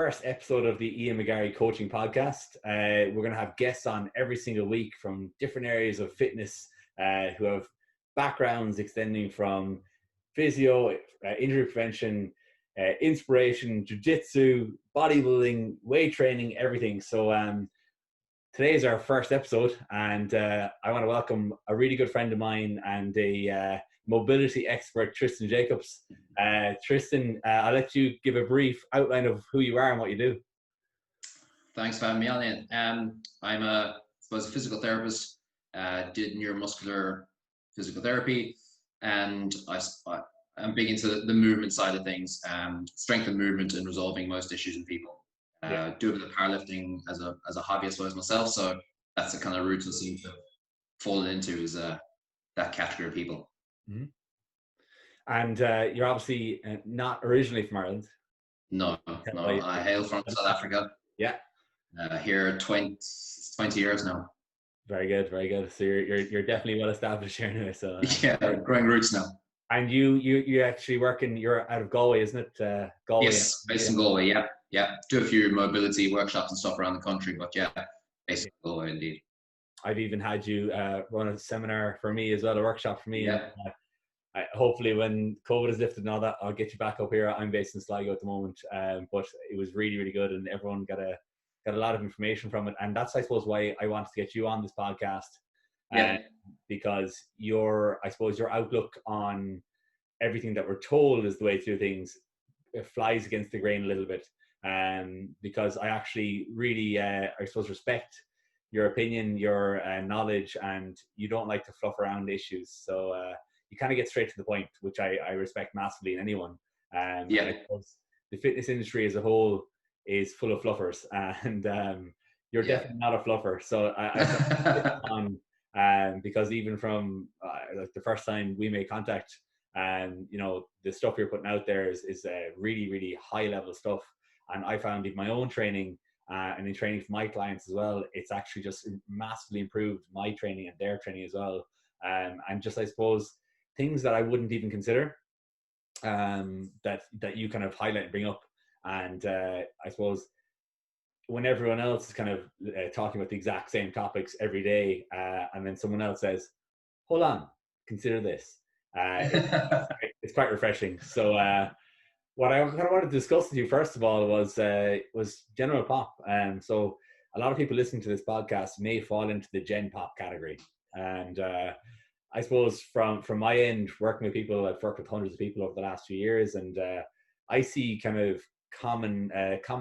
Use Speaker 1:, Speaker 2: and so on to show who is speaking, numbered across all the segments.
Speaker 1: first episode of the Ian McGarry coaching podcast. We're going to have guests on every single week from different areas of fitness who have backgrounds extending from physio, injury prevention, inspiration, jiu-jitsu, bodybuilding, weight training, everything. So today is our first episode, and I want to welcome a really good friend of mine and a mobility expert, Tristan Jacobs. Tristan, I'll let you give a brief outline of who you are and what you do.
Speaker 2: Thanks for having me on, Ian. I'm a physical therapist, did neuromuscular physical therapy, and I'm big into the movement side of things, strength and movement and resolving most issues in people. Do a bit of powerlifting as a hobby, I suppose, myself. So that's the kind of route I seem to fall into, is that category of people.
Speaker 1: Mm-hmm. And you're obviously not originally from Ireland.
Speaker 2: No, I hail from South Africa.
Speaker 1: Yeah.
Speaker 2: Here 20 years now.
Speaker 1: Very good, very good. So you're definitely well established here now. So
Speaker 2: yeah, growing roots now.
Speaker 1: And you actually you're out of Galway, isn't it? Galway.
Speaker 2: Yes, based in Galway. Yeah. Do a few mobility workshops and stuff around the country, but yeah, based in Galway indeed.
Speaker 1: I've even had you run a seminar for me as well, a workshop for me.
Speaker 2: Yeah.
Speaker 1: And, hopefully when COVID is lifted and all that, I'll get you back up here. I'm based in Sligo at the moment, but it was really, really good, and everyone got a lot of information from it. And that's, I suppose, why I wanted to get you on this podcast. Because your outlook on everything that we're told is the way to do things, it flies against the grain a little bit. Because I actually really, respect your opinion, your knowledge, and you don't like to fluff around issues. So you kind of get straight to the point, which I respect massively in anyone. And I suppose the fitness industry as a whole is full of fluffers, and you're definitely not a fluffer. So because even from the first time we made contact, the stuff you're putting out there is really, really high level stuff. And I found in my own training and in training for my clients as well, it's actually just massively improved my training and their training as well. And just, I suppose, things that I wouldn't even consider that you kind of highlight and bring up. And I suppose when everyone else is kind of talking about the exact same topics every day, and then someone else says, hold on, consider this. It's quite refreshing. So what I kind of wanted to discuss with you first of all was general pop. So a lot of people listening to this podcast may fall into the gen pop category. And I suppose from my end, working with people, I've worked with hundreds of people over the last few years, and I see kind of common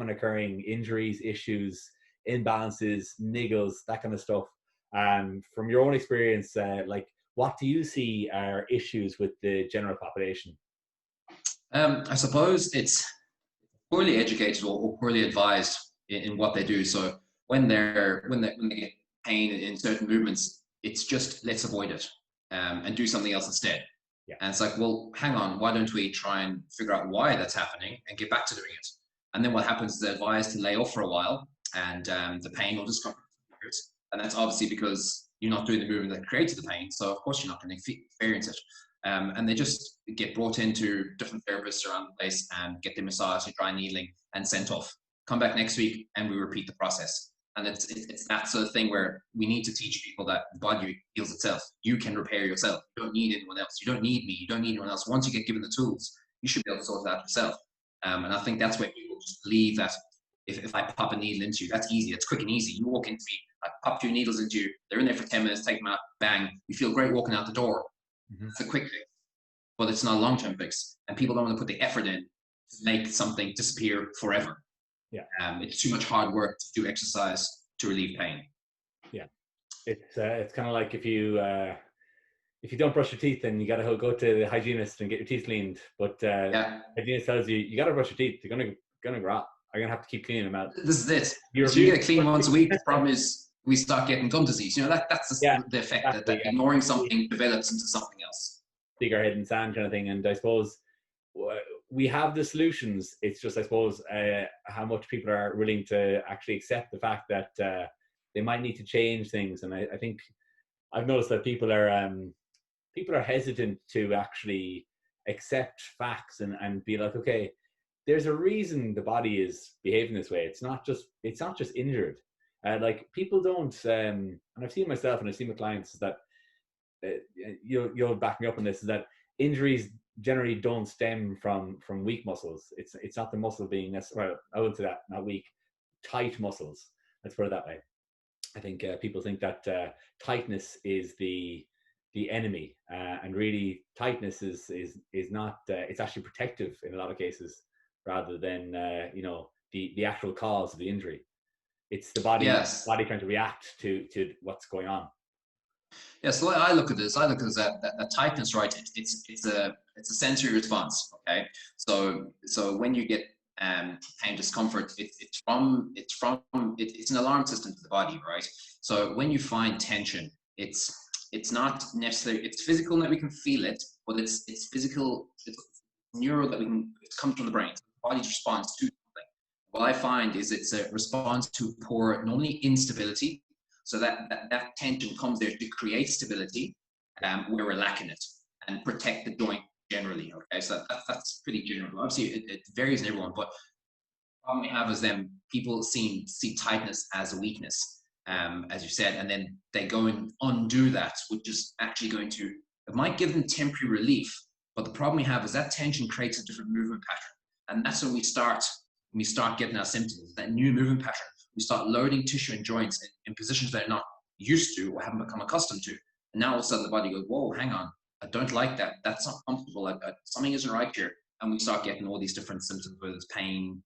Speaker 1: occurring injuries, issues, imbalances, niggles, that kind of stuff. From your own experience, what do you see are issues with the general population?
Speaker 2: I suppose it's poorly educated or poorly advised in what they do. So when they get pain in certain movements, it's just, let's avoid it and do something else instead. Yeah. And it's like, well, hang on, why don't we try and figure out why that's happening and get back to doing it? And then what happens is they're advised to lay off for a while, and the pain will just come. And that's obviously because you're not doing the movement that created the pain. So of course you're not going to experience it. And they just get brought into different therapists around the place and get their massage and dry needling and sent off. Come back next week and we repeat the process. And it's that sort of thing where we need to teach people that the body heals itself. You can repair yourself. You don't need anyone else. You don't need me. You don't need anyone else. Once you get given the tools, you should be able to sort it out yourself. And I think that's where people just believe that if I pop a needle into you, that's easy. It's quick and easy. You walk into me, I pop 2 needles into you. They're in there for 10 minutes, take them out, bang. You feel great walking out the door. Mm-hmm. It's a quick fix, but it's not a long-term fix. And people don't want to put the effort in to make something disappear forever. Yeah. It's too much hard work to do exercise to relieve pain.
Speaker 1: Yeah. It's kind of like if you don't brush your teeth, then you got to go to the hygienist and get your teeth cleaned. But hygienist tells you got to brush your teeth. You're gonna rot. I'm gonna have to keep cleaning them out.
Speaker 2: This is it. So you get clean once a week. The problem is we start getting gum disease. That's the effect that ignoring something develops into something else.
Speaker 1: Dig our head in sand kind of thing. And I suppose we have the solutions. It's just, I suppose, how much people are willing to actually accept the fact that they might need to change things. And I think I've noticed that people are hesitant to actually accept facts and be like, okay, there's a reason the body is behaving this way. It's not just injured. Like people don't, and I've seen myself and I've seen my clients, is that you'll back me up on this, is that injuries generally don't stem from weak muscles. It's not the muscle being necessarily, I would say that, not weak, tight muscles. Let's put it that way. I think people think that tightness is the enemy, and really tightness is not. It's actually protective in a lot of cases, rather than the actual cause of the injury. It's the body trying to react to what's going on.
Speaker 2: Yeah, so I look at this. I look at that tightness, right? It's a sensory response. Okay, so when you get pain, discomfort, it's an alarm system to the body, right? So when you find tension, it's not necessarily, it's physical that we can feel it, but it's physical, it's neuro that it comes from the brain. So the body's response to something. What I find is it's a response to poor, normally instability. So that tension comes there to create stability, where we're lacking it, and protect the joint generally. Okay, so that's pretty general. Obviously, it varies in everyone, but the problem we have is people see tightness as a weakness, as you said, and then they go and undo that, which is actually it might give them temporary relief, but the problem we have is that tension creates a different movement pattern, and that's when we start getting our symptoms, that new movement pattern. We start loading tissue and joints in positions they're not used to or haven't become accustomed to. And now all of a sudden the body goes, whoa, hang on, I don't like that. That's not comfortable. Something isn't right here. And we start getting all these different symptoms, whether it's pain,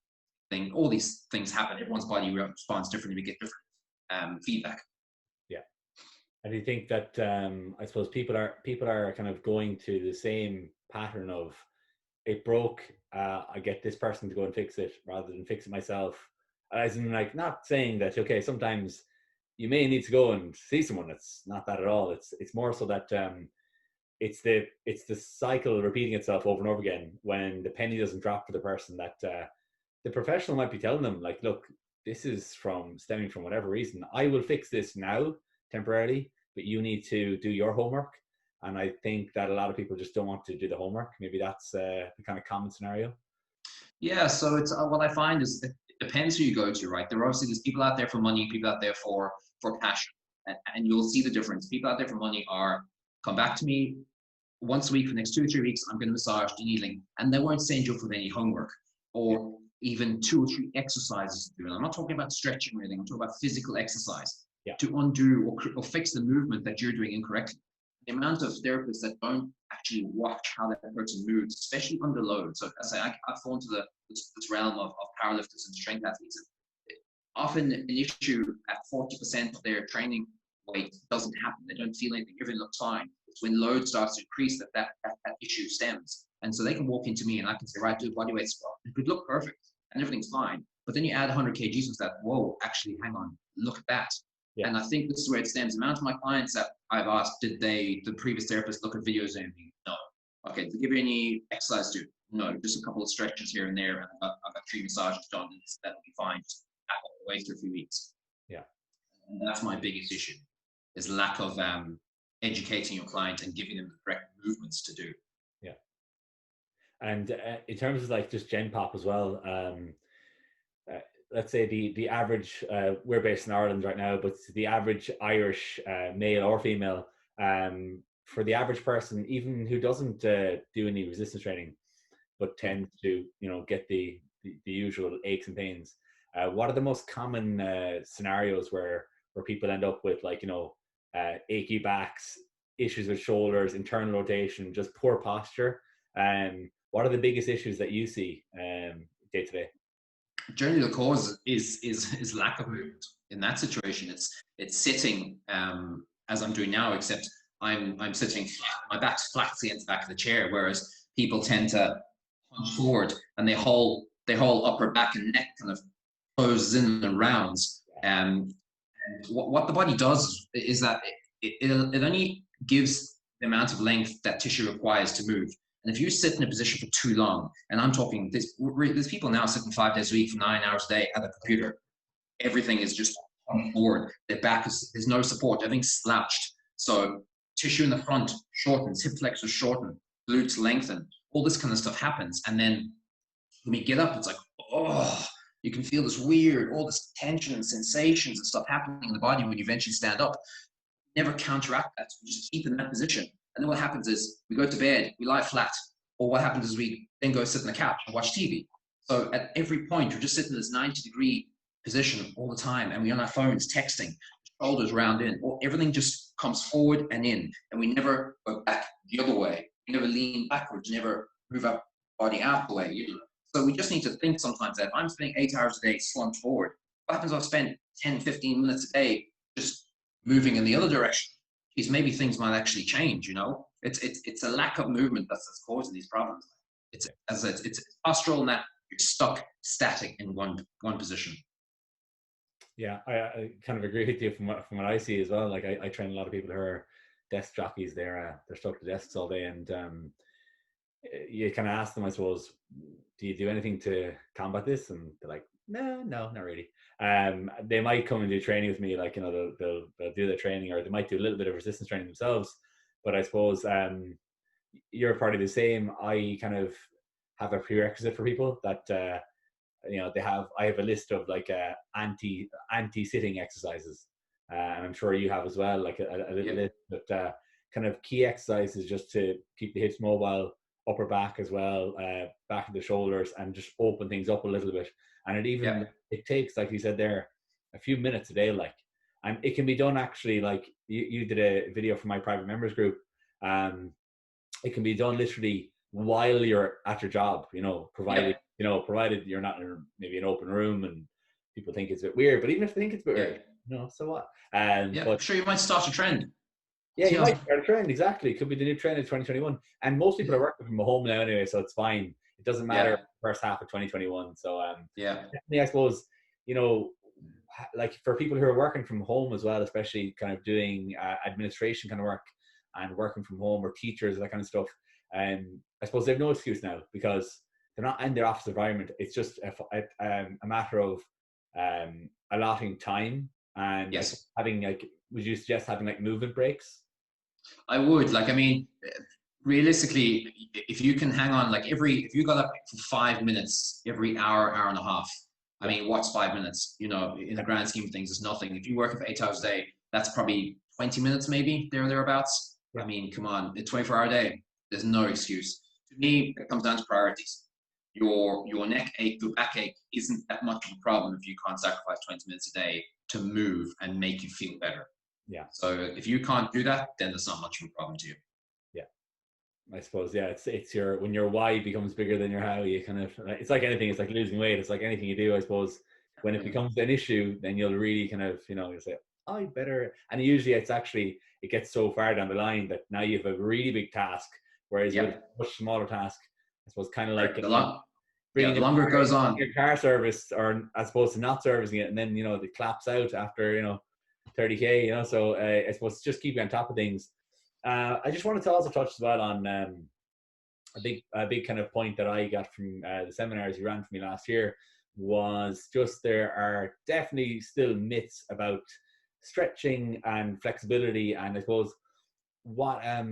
Speaker 2: all these things happen. Everyone's body responds differently. We get different feedback.
Speaker 1: Yeah. And do you think that, I suppose people are kind of going to the same pattern of, it broke, I get this person to go and fix it rather than fix it myself? As in, like, not saying that, okay, sometimes you may need to go and see someone. It's not that at all. It's more so that it's the cycle repeating itself over and over again. When the penny doesn't drop for the person, that the professional might be telling them, like, look, this is stemming from whatever reason. I will fix this now temporarily, but you need to do your homework. And I think that a lot of people just don't want to do the homework. Maybe that's the kind of common scenario.
Speaker 2: Yeah, so it's what I find is it depends who you go to, right? There's people out there for money, people out there for passion, and you'll see the difference. People out there for money come back to me once a week for the next 2 or 3 weeks. I'm going to massage, needling, and they won't send you for any homework or even 2 or 3 exercises to do. And I'm not talking about stretching or anything. I'm talking about physical exercise to undo or fix the movement that you're doing incorrectly. The amount of therapists that don't actually watch how that person moves, especially under load. So as I fall into this realm of powerlifters and strength athletes. Often an issue at 40% of their training weight doesn't happen. They don't feel anything. Everything looks fine. It's when load starts to increase that issue stems. And so they can walk into me and I can say, right, do a bodyweight squat. It could look perfect and everything's fine. But then you add 100 kgs with that. Whoa, actually, hang on, look at that. Yeah. And I think this is where it stems. The amount of my clients that I've asked, did the previous therapist look at videos or anything? No. Okay, did they give you any exercise to? No, just a couple of stretches here and there. And I've got 3 massages done, and that'll be fine. Just away for a few weeks.
Speaker 1: Yeah.
Speaker 2: And that's my biggest issue, is lack of educating your client and giving them the correct movements to do.
Speaker 1: Yeah. And in terms of like just Gen Pop as well, let's say the average, we're based in Ireland right now, but the average Irish male or female, for the average person, even who doesn't do any resistance training, but tends to, get the usual aches and pains, what are the most common scenarios where people end up with, like, achy backs, issues with shoulders, internal rotation, just poor posture? What are the biggest issues that you see day to day?
Speaker 2: Generally, the cause is lack of movement. In that situation, it's sitting as I'm doing now, except I'm sitting, my back's flat against the back of the chair, whereas people tend to punch forward and their whole upper back and neck kind of closes in and rounds. And what the body does is that it only gives the amount of length that tissue requires to move. And if you sit in a position for too long, and I'm talking, there's people now sitting 5 days a week for 9 hours a day at a computer. Everything is just on forward. Their back there's no support. Everything's slouched. So tissue in the front shortens, hip flexors shorten, glutes lengthen. All this kind of stuff happens. And then when we get up, it's like, oh, you can feel this weird, all this tension and sensations and stuff happening in the body when you eventually stand up. Never counteract that. We just keep in that position. And then what happens is we go to bed, we lie flat. Or what happens is we then go sit on the couch and watch TV. So at every point, we're just sitting in this 90-degree position all the time. And we're on our phones texting, shoulders round in. Or everything just comes forward and in. And we never go back the other way. We never lean backwards, never move our body out the way. You know? So we just need to think sometimes that if I'm spending 8 hours a day slumped forward, what happens if I spend 10, 15 minutes a day just moving in the other direction? Is maybe things might actually change, you know? It's a lack of movement that's causing these problems. It's postural in that you're stuck static in one position.
Speaker 1: Yeah, I kind of agree with you from what I see as well. Like I train a lot of people who are desk jockeys. They're stuck to desks all day, and you kind of ask them, I suppose, do you do anything to combat this? And they're like, no, not really. They might come and do training with me, like, you know, they'll do the training, or they might do a little bit of resistance training themselves. But I suppose you're probably the same. I kind of have a prerequisite for people that you know, I have a list of like anti-sitting exercises, and I'm sure you have as well, like a little list, but kind of key exercises just to keep the hips mobile, upper back as well, back of the shoulders, and just open things up a little bit. And it takes, like you said there, a few minutes a day, like, and it can be done actually, like you did a video for my private members group. It can be done literally while you're at your job, you know, provided you're not in maybe an open room and people think it's a bit weird, but even if they think it's a bit weird, you know, so what? But
Speaker 2: I'm sure you might start a trend.
Speaker 1: Yeah, you might start a trend, exactly. It could be the new trend of 2021. And most people are working from home now anyway, so it's fine. It doesn't matter the first half of 2021. So definitely, I suppose, you know, like for people who are working from home as well, especially kind of doing administration kind of work and working from home, or teachers, that kind of stuff, I suppose they have no excuse now because they're not in their office environment. It's just a matter of allotting time and like having, like, would you suggest having like movement breaks?
Speaker 2: I would. Like, I mean, realistically, if you can hang on, like if you got up for 5 minutes every hour and a half, I mean, what's 5 minutes? You know, in the grand scheme of things, it's nothing. If you're working for 8 hours a day, that's probably 20 minutes, maybe thereabouts. Yeah. I mean, come on, a 24-hour day, there's no excuse. To me, it comes down to priorities. Your neck ache, your back ache isn't that much of a problem if you can't sacrifice 20 minutes a day to move and make you feel better.
Speaker 1: Yeah.
Speaker 2: So if you can't do that, then there's not much of a problem to you.
Speaker 1: Yeah. I suppose, it's when your why becomes bigger than your how, you kind of, it's like anything, it's like losing weight, it's like anything you do, I suppose. When it becomes an issue, then you'll really kind of, you know, you'll say, I better, and usually it gets so far down the line that now you have a really big task, whereas with a much smaller task, I suppose, kind of like
Speaker 2: the longer it goes on,
Speaker 1: your car service, or as opposed to not servicing it, and then, you know, it claps out after, you know, 30k, you know. So I suppose just keeping on top of things. I just wanted to also touch as well on a big kind of point that I got from the seminars you ran for me last year, was just there are definitely still myths about stretching and flexibility, and I suppose why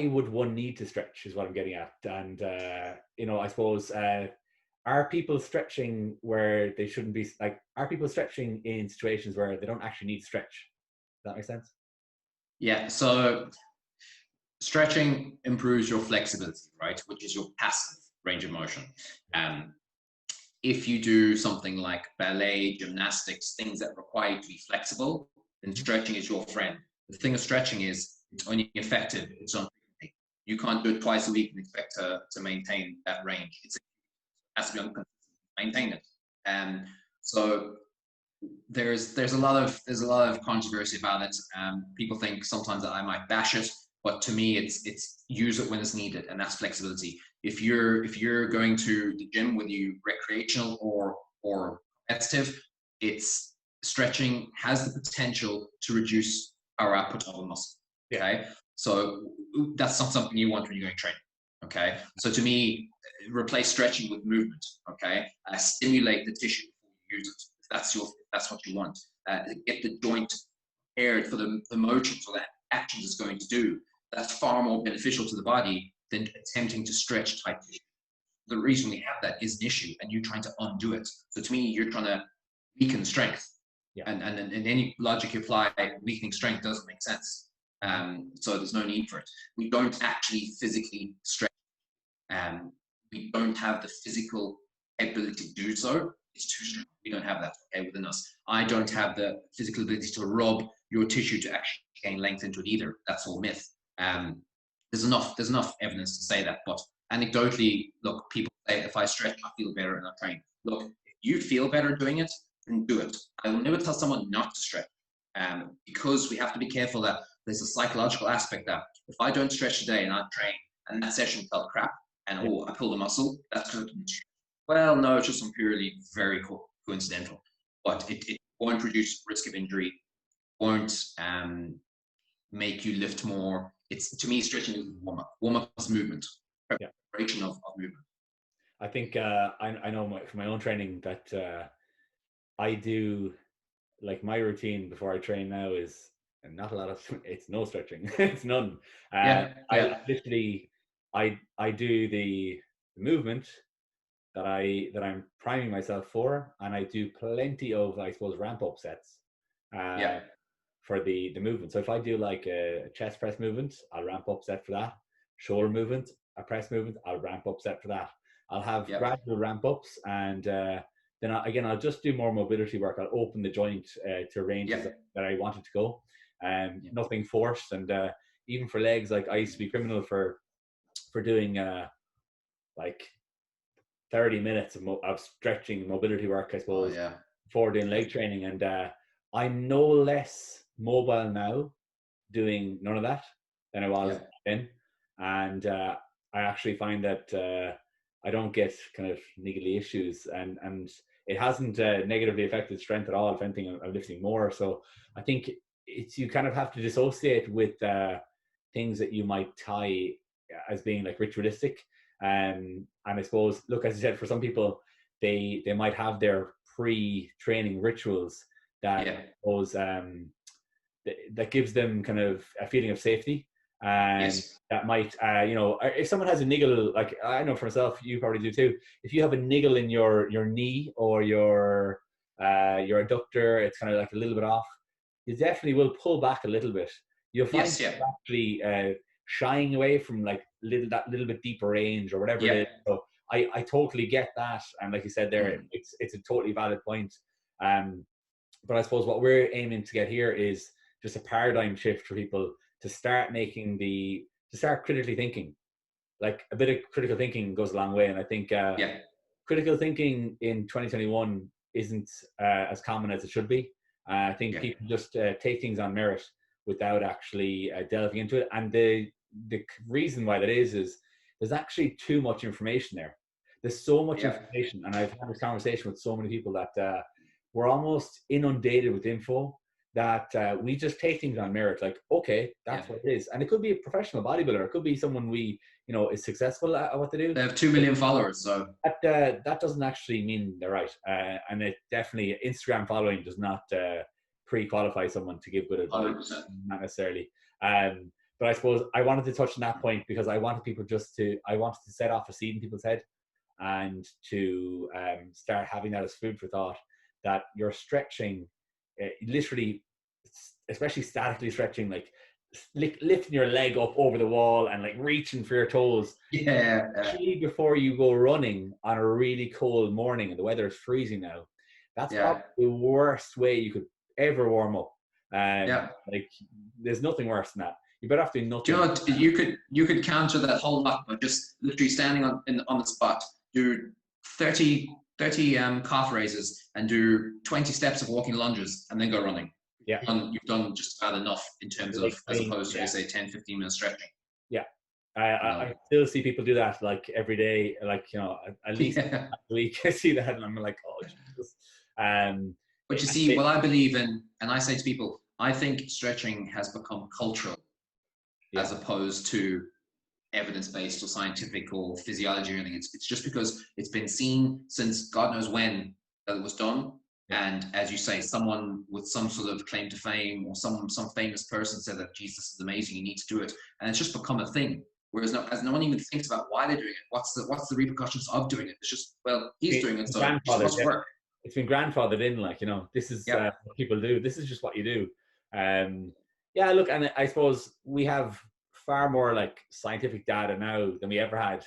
Speaker 1: would one need to stretch is what I'm getting at. And you know, I suppose are people stretching where they shouldn't be? Like, are people stretching in situations where they don't actually need to stretch? Does that make sense?
Speaker 2: Yeah. So stretching improves your flexibility, right? Which is your passive range of motion. If you do something like ballet, gymnastics, things that require you to be flexible, then stretching is your friend. The thing of stretching is it's only effective if it's done frequently. You can't do it twice a week and expect to maintain that range. It has to be on maintain it. So there's a lot of controversy about it. People think sometimes that I might bash it, but to me, it's use it when it's needed, and that's flexibility. If you're going to the gym, whether you recreational or competitive, it's stretching has the potential to reduce power output of a muscle. Okay, so that's not something you want when you're going training. Okay, so to me, replace stretching with movement. Okay, stimulate the tissue before you use it. That's what you want. Get the joint prepared for the motions or the actions it's going to do. That's far more beneficial to the body than attempting to stretch tight tissue. the reason we have that is an issue, and you're trying to undo it. So to me, you're trying to weaken strength.
Speaker 1: Yeah.
Speaker 2: And in any logic you apply, weakening strength doesn't make sense. So there's no need for it. We don't actually physically stretch. We don't have the physical ability to do so. It's too strong. We don't have that within us. I don't have the physical ability to rub your tissue to actually gain length into it either. That's all myth. There's enough evidence to say that. But anecdotally, look, people say if I stretch, I feel better and I train. Look, if you feel better doing it, then do it. I will never tell someone not to stretch, because we have to be careful that there's a psychological aspect that if I don't stretch today and I train and that session felt crap and I pulled a muscle, that's good. Well, no, it's just purely very coincidental, but it won't reduce risk of injury, won't make you lift more. It's, to me, stretching is warm-up. Warm-up is movement, preparation of movement.
Speaker 1: I think I know from my own training that I do, like, my routine before I train now is not a lot of, it's no stretching. It's none. I literally, I do the movement that I'm priming myself for, and I do plenty of, I suppose, ramp up sets for the movement. So if I do like a chest press movement, I'll ramp up set for that. Shoulder movement, a press movement, I'll ramp up set for that. I'll have gradual ramp ups, and then I'll just do more mobility work. I'll open the joint to ranges that I want it to go. Nothing forced. And even for legs, like I used to be criminal for doing like 30 minutes of stretching mobility work, I suppose, before doing leg training. And I'm no less mobile now doing none of that than I was then. And I actually find that I don't get kind of niggly issues, and it hasn't negatively affected strength at all. If anything, I'm lifting more. So I think it's, you kind of have to dissociate with things that you might tie as being like ritualistic. And I suppose, look, as you said, for some people, they might have their pre-training rituals that that gives them kind of a feeling of safety. And that might, if someone has a niggle, like I know for myself, you probably do too. If you have a niggle in your knee or your adductor, it's kind of like a little bit off, you definitely will pull back a little bit. You'll find actually shying away from like that little bit deeper range or whatever it is. So I totally get that, and like you said there, it's a totally valid point. But I suppose what we're aiming to get here is just a paradigm shift for people to start start critically thinking. Like, a bit of critical thinking goes a long way, and I think critical thinking in 2021 isn't as common as it should be. I think people just take things on merit without actually delving into it, and the reason why that is there's actually too much information there. There's so much information, and I've had this conversation with so many people that we're almost inundated with info that we just take things on merit, like, okay, that's what it is. And it could be a professional bodybuilder, it could be someone is successful at what they do.
Speaker 2: They have 2 million followers, so
Speaker 1: that doesn't actually mean they're right. And it definitely, Instagram following does not pre-qualify someone to give good advice, 100%. Not necessarily. But I suppose I wanted to touch on that point because I wanted to set off a seed in people's head, and to start having that as food for thought, that you're stretching, literally, especially statically stretching, like lifting your leg up over the wall and like reaching for your toes. Actually, before you go running on a really cold morning and the weather is freezing now, that's probably the worst way you could ever warm up. Like, there's nothing worse than that. You better have to do nothing.
Speaker 2: Do you know, you could counter that whole lot by just literally standing on the spot, do 30 calf raises and do 20 steps of walking lunges and then go running. You've done just about enough in terms of, as opposed to say 10-15 minutes stretching.
Speaker 1: I still see people do that like every day, like, at least a week. I see that and I'm like, oh Jesus.
Speaker 2: But you see, what I believe in, and I say to people, I think stretching has become cultural as opposed to evidence-based or scientific or physiology or anything. It's just because it's been seen since God knows when that it was done. And as you say, someone with some sort of claim to fame or some famous person said that, Jesus is amazing, you need to do it. And it's just become a thing. Whereas no one even thinks about why they're doing it. What's the repercussions of doing it? It's just, well, he's doing it, so it must work.
Speaker 1: It's been grandfathered in, like, this is
Speaker 2: Yep.
Speaker 1: what people do. This is just what you do. Yeah, look, and I suppose we have far more like scientific data now than we ever had,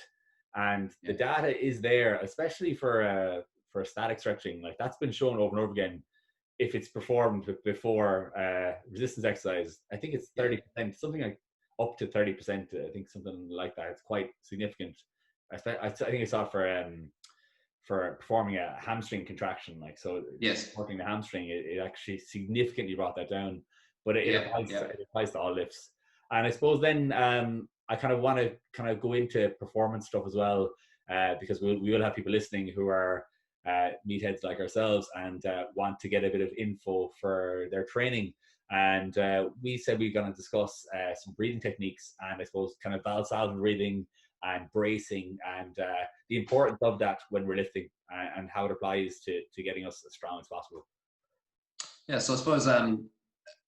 Speaker 1: and the data is there, especially for static stretching. Like, that's been shown over and over again. If it's performed before resistance exercise, I think it's 30%, something like up to 30%. I think something like that. It's quite significant. I think I saw for performing a hamstring contraction, like, so supporting the hamstring, it actually significantly brought that down. But it applies to all lifts. And I suppose then I kind of want to kind of go into performance stuff as well, because we will have people listening who are meatheads like ourselves and want to get a bit of info for their training. And we said we're going to discuss some breathing techniques, and I suppose kind of Valsalva breathing and bracing, and the importance of that when we're lifting, and how it applies to getting us as strong as possible.
Speaker 2: Yeah, so I suppose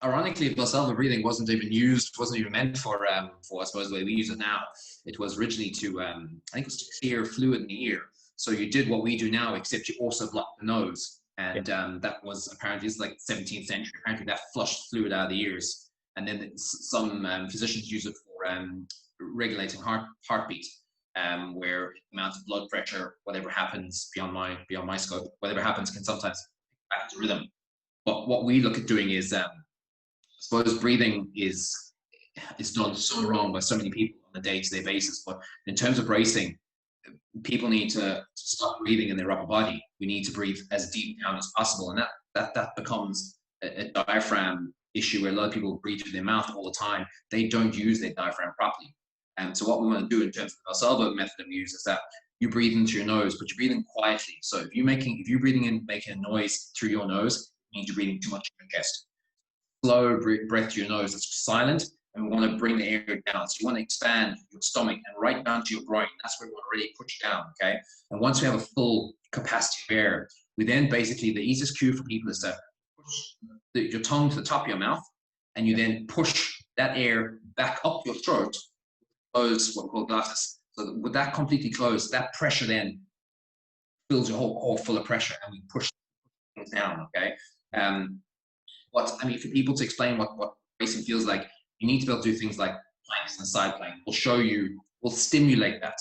Speaker 2: ironically, Valsalva breathing wasn't even meant for I suppose the way we use it now. It was originally to I think it was to clear fluid in the ear. So you did what we do now, except you also blocked the nose. And that was apparently, it's like 17th century. Apparently that flushed fluid out of the ears. And then some physicians use it for regulating heartbeat, where the amount of blood pressure, whatever happens beyond my scope, whatever happens can sometimes back to rhythm. But what we look at doing is, I suppose breathing is done so wrong by so many people on a day-to-day basis. But in terms of bracing, people need to stop breathing in their upper body. We need to breathe as deep down as possible, and that becomes a diaphragm issue where a lot of people breathe through their mouth all the time. They don't use their diaphragm properly. And so what we want to do in terms of the Valsalva method that we use is that you breathe into your nose, but you're breathing quietly. So if you're breathing in, making a noise through your nose, it means you're breathing too much in your chest. Slow breath to your nose that's silent, and we want to bring the air down. So you want to expand your stomach and right down to your groin. That's where we want to really push down, okay? And once we have a full capacity of air, we then basically, the easiest cue for people is to push your tongue to the top of your mouth, and you then push that air back up your throat, close what we call glottis. So with that completely closed, that pressure then fills your whole core full of pressure, and we push things down, okay? For people to explain what bracing feels like, you need to be able to do things like planks and side plank. We'll stimulate that.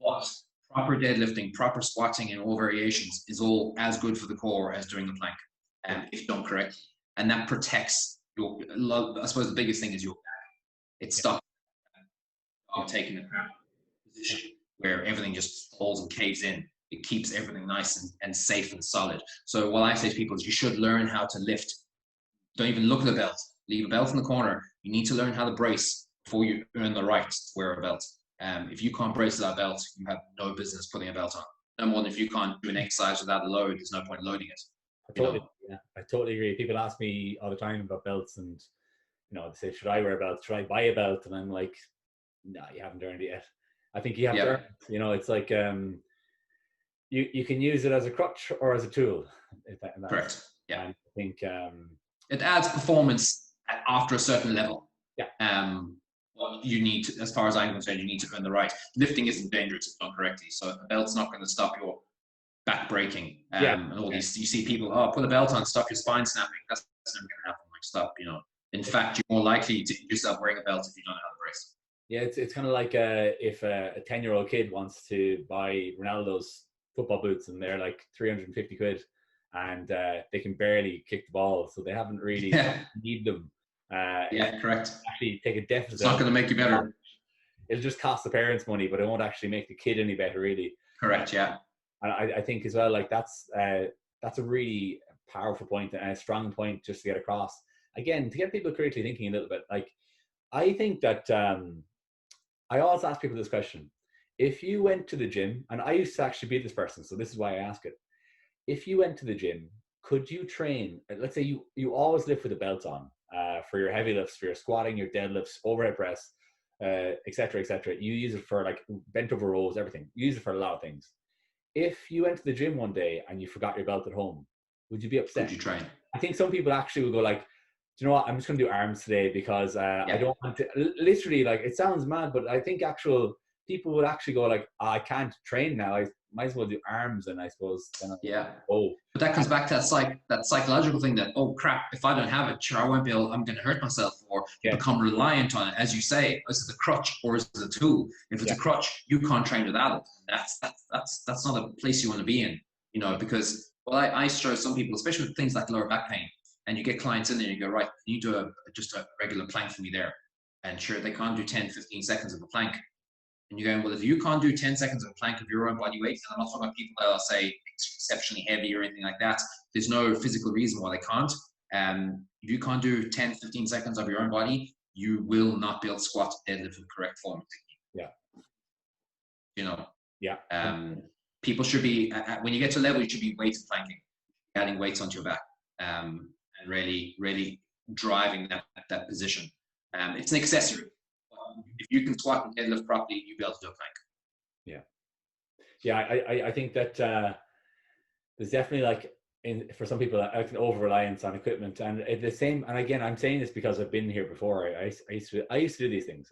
Speaker 2: But proper deadlifting, proper squatting, and all variations is all as good for the core as doing the plank, if done correctly. And that protects I suppose the biggest thing is your back. It stops taking a position where everything just falls and caves in. It keeps everything nice and safe and solid. So what I say to people is you should learn how to lift. Don't even look at the belt. Leave a belt in the corner. You need to learn how to brace before you earn the right to wear a belt. If you can't brace that belt, you have no business putting a belt on. No more than if you can't do an exercise without a load, there's no point loading it.
Speaker 1: I totally agree. People ask me all the time about belts, and they say, should I wear a belt? Should I buy a belt? And I'm like, no, you haven't earned it yet. I think you have to earn it. It's like you can use it as a crutch or as a tool.
Speaker 2: Correct. Yeah.
Speaker 1: And I think
Speaker 2: it adds performance after a certain level.
Speaker 1: Yeah.
Speaker 2: You need to, as far as I'm concerned, you need to earn the right. Lifting isn't dangerous if done correctly. So a belt's not going to stop your back breaking. And all these, you see people, put a belt on, stop your spine snapping. That's never going to happen. Like, stop, In fact, you're more likely to injure yourself wearing a belt if you don't know how to brace.
Speaker 1: Yeah, it's kind of like if a 10-year-old kid wants to buy Ronaldo's football boots and they're like 350 quid and they can barely kick the ball, so they haven't really need them.
Speaker 2: Correct.
Speaker 1: Actually take a deficit.
Speaker 2: It's not going to make you better.
Speaker 1: It'll just cost the parents money, but it won't actually make the kid any better, really.
Speaker 2: Correct, yeah.
Speaker 1: And I think as well, like that's a really powerful point and a strong point just to get across. Again, to get people critically thinking a little bit. Like, I think that I always ask people this question. If you went to the gym, and I used to actually be this person, so this is why I ask it. If you went to the gym, could you train, let's say you always lift with a belt on for your heavy lifts, for your squatting, your deadlifts, overhead press, et cetera, et cetera. You use it for like bent over rows, everything. You use it for a lot of things. If you went to the gym one day and you forgot your belt at home, would you be upset?
Speaker 2: Could you train?
Speaker 1: I think some people actually would go like, you know what? I'm just going to do arms today because I
Speaker 2: Yeah.
Speaker 1: don't want to. Literally, like it sounds mad, but I think actual people would actually go like, oh, I can't train now. I might as well do arms, and I suppose then
Speaker 2: Yeah.
Speaker 1: oh,
Speaker 2: But that comes back to that psychological thing that, oh crap, if I don't have it, sure, I won't be able, I'm going to hurt myself, or you
Speaker 1: yeah,
Speaker 2: become reliant on it. As you say, is it a crutch or is it a tool? If it's
Speaker 1: yeah,
Speaker 2: a crutch, you can't train without it. That's not a place you want to be in, you know, because, well, I show some people, especially with things like lower back pain, and you get clients in there and you go, right, can you do just a regular plank for me there? And sure, they can't do 10, 15 seconds of a plank. And you're going, well, if you can't do 10 seconds of a plank of your own body weight, and I'm not talking about people that are, say, exceptionally heavy or anything like that, there's no physical reason why they can't. If you can't do 10, 15 seconds of your own body, you will not be able to squat, deadlift with correct form.
Speaker 1: yeah,
Speaker 2: You know,
Speaker 1: yeah.
Speaker 2: people should be, when you get to a level, you should be weighted planking, adding weights onto your back, and really, really driving that position. It's an accessory. If you can squat and deadlift properly, you'll be able to do a plank.
Speaker 1: Yeah. Yeah, I think that there's definitely like for some people an over reliance on equipment, and the same. And again, I'm saying this because I've been here before. I used to do these things.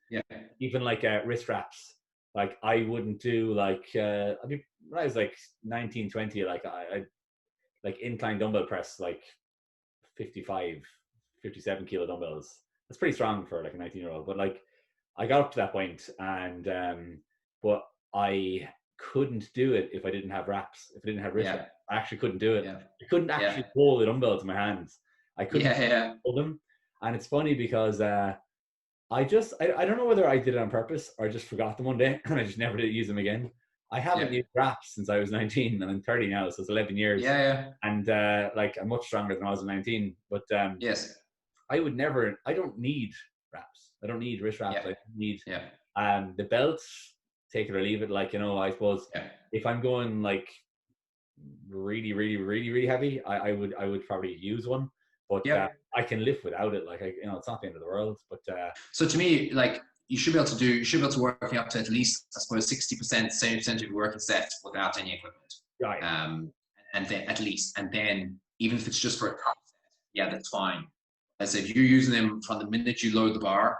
Speaker 2: Yeah.
Speaker 1: Even like wrist wraps. Like I wouldn't do like I mean when I was like 19, 20, like I like incline dumbbell press like 55, 57 kilo dumbbells. That's pretty strong for like a 19-year-old. But like I got up to that point, and but I couldn't do it if I didn't have wraps. If I didn't have wrist wraps, I actually couldn't do it.
Speaker 2: Yeah.
Speaker 1: I couldn't actually hold the dumbbells in my hands. I couldn't hold them. And it's funny because I don't know whether I did it on purpose or I just forgot them one day and I just never did use them again. I haven't used wraps since I was 19, and I'm 30 now, so it's 11 years. And like I'm much stronger than I was at 19. But
Speaker 2: yes,
Speaker 1: I don't need wraps. I don't need wrist wraps. I need the belts, take it or leave it. Like, you know, I suppose if I'm going like really, really, really, really heavy, I would probably use one. But I can live without it. Like, it's not the end of the world. But
Speaker 2: so to me, like you should be able to work up to at least, I suppose, 60%, 70% of your working set without any equipment.
Speaker 1: Right.
Speaker 2: And then at least, and then even if it's just for a top set, that's fine. As if you're using them from the minute you load the bar,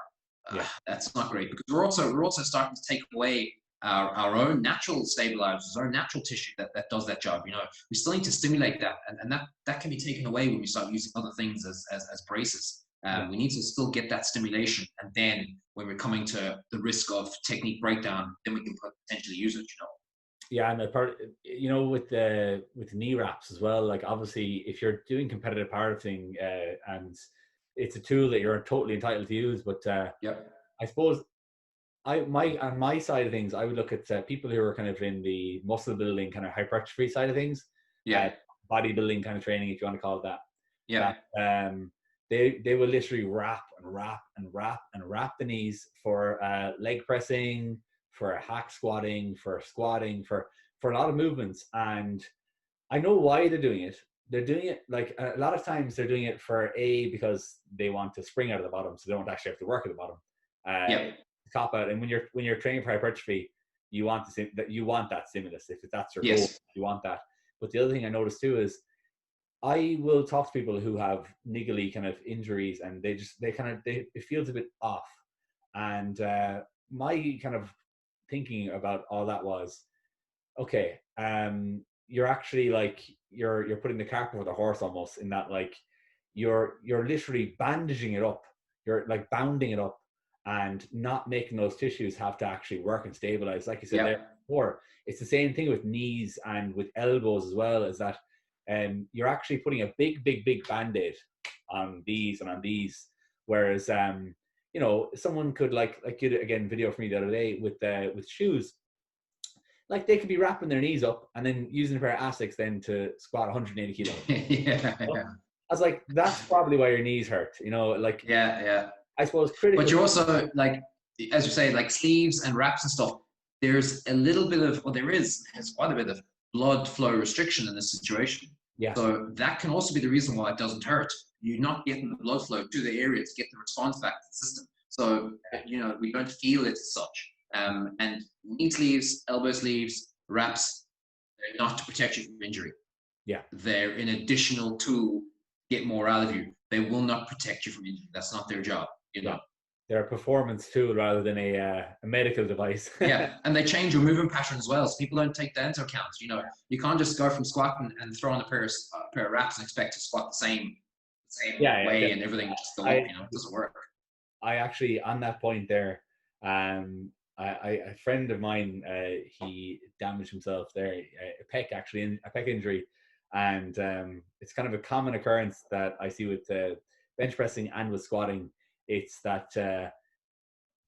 Speaker 2: that's not great, because we're also starting to take away our own natural stabilizers, our natural tissue that does that job. You know, we still need to stimulate that, and that can be taken away when we start using other things as braces. We need to still get that stimulation, and then when we're coming to the risk of technique breakdown, then we can potentially use it. You know.
Speaker 1: Yeah, and the part, you know, with knee wraps as well. Like, obviously, if you're doing competitive powerlifting, and it's a tool that you're totally entitled to use, but I suppose on my side of things, I would look at people who are kind of in the muscle building, kind of hypertrophy side of things, bodybuilding kind of training, if you want to call it that. They will literally wrap the knees for leg pressing, for hack squatting, for a lot of movements. And I know why they're doing it. They're doing it, like, a lot of times they're doing it because they want to spring out of the bottom, so they don't actually have to work at the bottom. Top out. And when you're training for hypertrophy, you want that stimulus. If that's your goal, you want that. But the other thing I noticed too is I will talk to people who have niggly kind of injuries, and it feels a bit off. And my kind of thinking about all that was, okay, you're actually like you're putting the cart before the horse almost, in that like you're literally bandaging it up, you're like bounding it up, and not making those tissues have to actually work and stabilize. Like you said there before, it's the same thing with knees and with elbows as well, is that you're actually putting a big band-aid on these and on these, whereas you know, someone could like you again video for me the other day with shoes, like they could be wrapping their knees up and then using a pair of Asics then to squat 180 kilos. I was like, that's probably why your knees hurt, you know, like I suppose critical.
Speaker 2: But you also, like, as you say, like sleeves and wraps and stuff, there's a little bit of, there's quite a bit of blood flow restriction in this situation. So that can also be the reason why it doesn't hurt. You're not getting the blood flow to the area to get the response back to the system. So, you know, we don't feel it as such. And knee sleeves, elbow sleeves, wraps, they're not to protect you from injury. They're an additional tool get more out of you. They will not protect you from injury. That's not their job, you know.
Speaker 1: Yeah. They're a performance tool rather than a medical device.
Speaker 2: Yeah, and they change your movement pattern as well, so people don't take that into account. You know, you can't just go from squatting and throw on a pair of reps and expect to squat the same way and everything just go up. You know, it doesn't work.
Speaker 1: I actually, on that point there, a friend of mine, he damaged himself there, a pec injury, and it's kind of a common occurrence that I see with bench pressing and with squatting. It's that,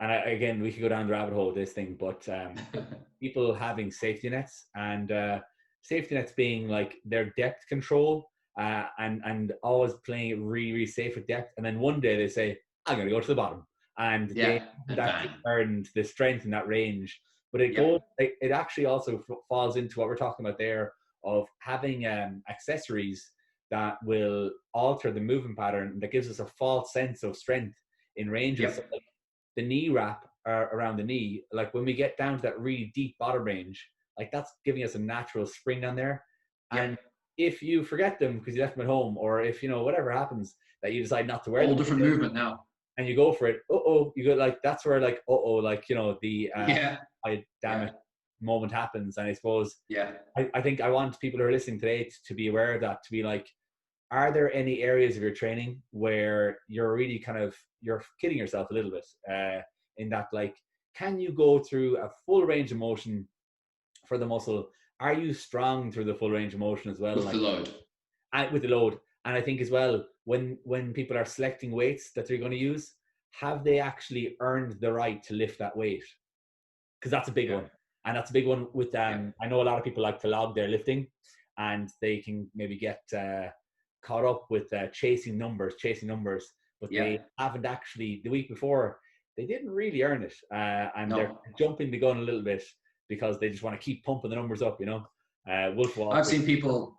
Speaker 1: again, we could go down the rabbit hole with this thing, but people having safety nets, and safety nets being like their depth control, and always playing it really, really safe with depth, and then one day they say, I'm going to go to the bottom, and they earned the strength in that range. But it actually also falls into what we're talking about there, of having accessories that will alter the movement pattern, that gives us a false sense of strength in ranges. So like the knee wrap around the knee, like when we get down to that really deep bottom range, like that's giving us a natural spring down there. And if you forget them because you left them at home, or if, you know, whatever happens, that you decide not to wear them.
Speaker 2: All different movement now.
Speaker 1: And you go for it, you go, like, that's where, like, like, you know, the damn it moment happens. And I suppose, I think I want people who are listening today to be aware of that, to be like, are there any areas of your training where you're really you're kidding yourself a little bit, in that, like, can you go through a full range of motion for the muscle? Are you strong through the full range of motion as well?
Speaker 2: With the load.
Speaker 1: With the load. And I think as well, when people are selecting weights that they're going to use, have they actually earned the right to lift that weight? Because that's a big one. And that's a big one with, I know a lot of people like to log their lifting, and they can maybe get caught up with chasing numbers, but they haven't actually, the week before, they didn't really earn it. And they're jumping the gun a little bit because they just want to keep pumping the numbers up, you know. Wolf Wall.
Speaker 2: I've seen people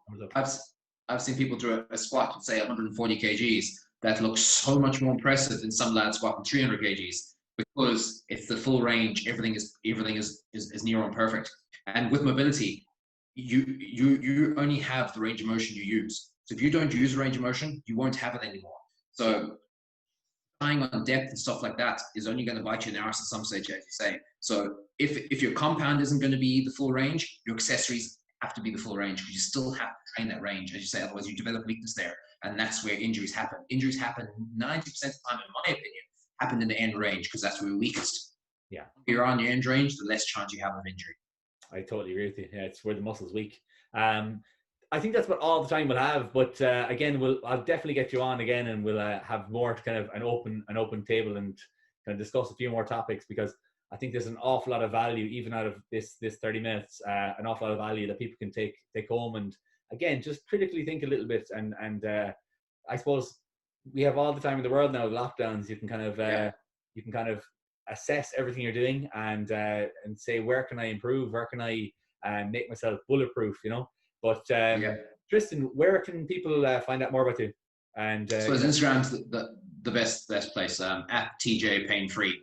Speaker 2: do a squat and say 140 kgs. That looks so much more impressive than some lads squatting 300 kgs, because it's the full range. Everything is near on perfect. And with mobility, you only have the range of motion you use. So if you don't use range of motion, you won't have it anymore. So relying on depth and stuff like that is only going to bite you in the arse at some stage, as you say. So if your compound isn't going to be the full range, your accessories have to be the full range, because you still have to train that range, as you say. Otherwise, you develop weakness there, and that's where injuries happen. Injuries happen 90% of the time, in my opinion, happen in the end range, because that's where you're weakest.
Speaker 1: Yeah,
Speaker 2: if you're on your end range, the less chance you have of injury.
Speaker 1: I totally agree with you. Yeah, it's where the muscle's weak. I think that's about all the time we'll have. But again, I'll definitely get you on again, and we'll have more to kind of an open table, and kind of discuss a few more topics, because I think there's an awful lot of value, even out of this 30 minutes, an awful lot of value that people can take home, and again, just critically think a little bit. And I suppose we have all the time in the world now, lockdowns. You can kind of assess everything you're doing, and say, where can I improve? Where can I make myself bulletproof? You know. But Tristan, where can people find out more about you? And
Speaker 2: so Instagram's the best place. At TJ Pain Free.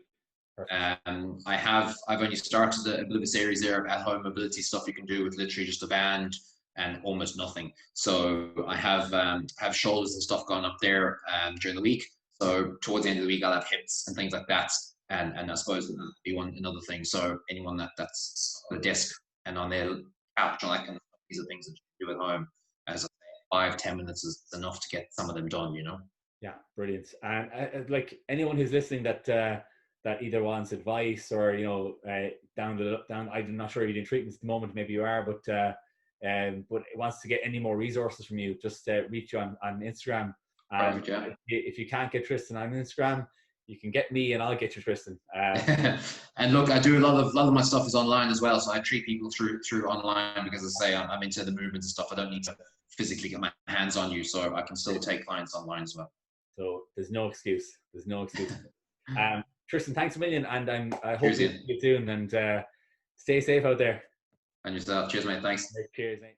Speaker 2: I've only started a bit of a series there of at-home mobility stuff you can do with literally just a band and almost nothing. So I have shoulders and stuff going up there during the week. So towards the end of the week, I'll have hips and things like that. And I suppose that'll be another thing. So anyone that's on the desk and on their couch, I can. These are things that you do at home. As I say, 5-10 minutes is enough to get some of them done, you know. Yeah,
Speaker 1: brilliant. And like anyone who's listening that either wants advice, or, you know, down, I'm not sure if you're doing treatments at the moment, maybe you are, but wants to get any more resources from you, just reach you on Instagram.
Speaker 2: Perfect, yeah.
Speaker 1: If you can't get Tristan on Instagram, you can get me, and I'll get you Tristan.
Speaker 2: And look, I do a lot of my stuff is online as well, so I treat people through online, because, as I say, I'm into the movements and stuff. I don't need to physically get my hands on you, so I can still take clients online as well.
Speaker 1: So there's no excuse. Tristan, thanks a million, and I hope you see you soon, and stay safe out there.
Speaker 2: And yourself. Cheers, mate. Thanks.
Speaker 1: Cheers, mate.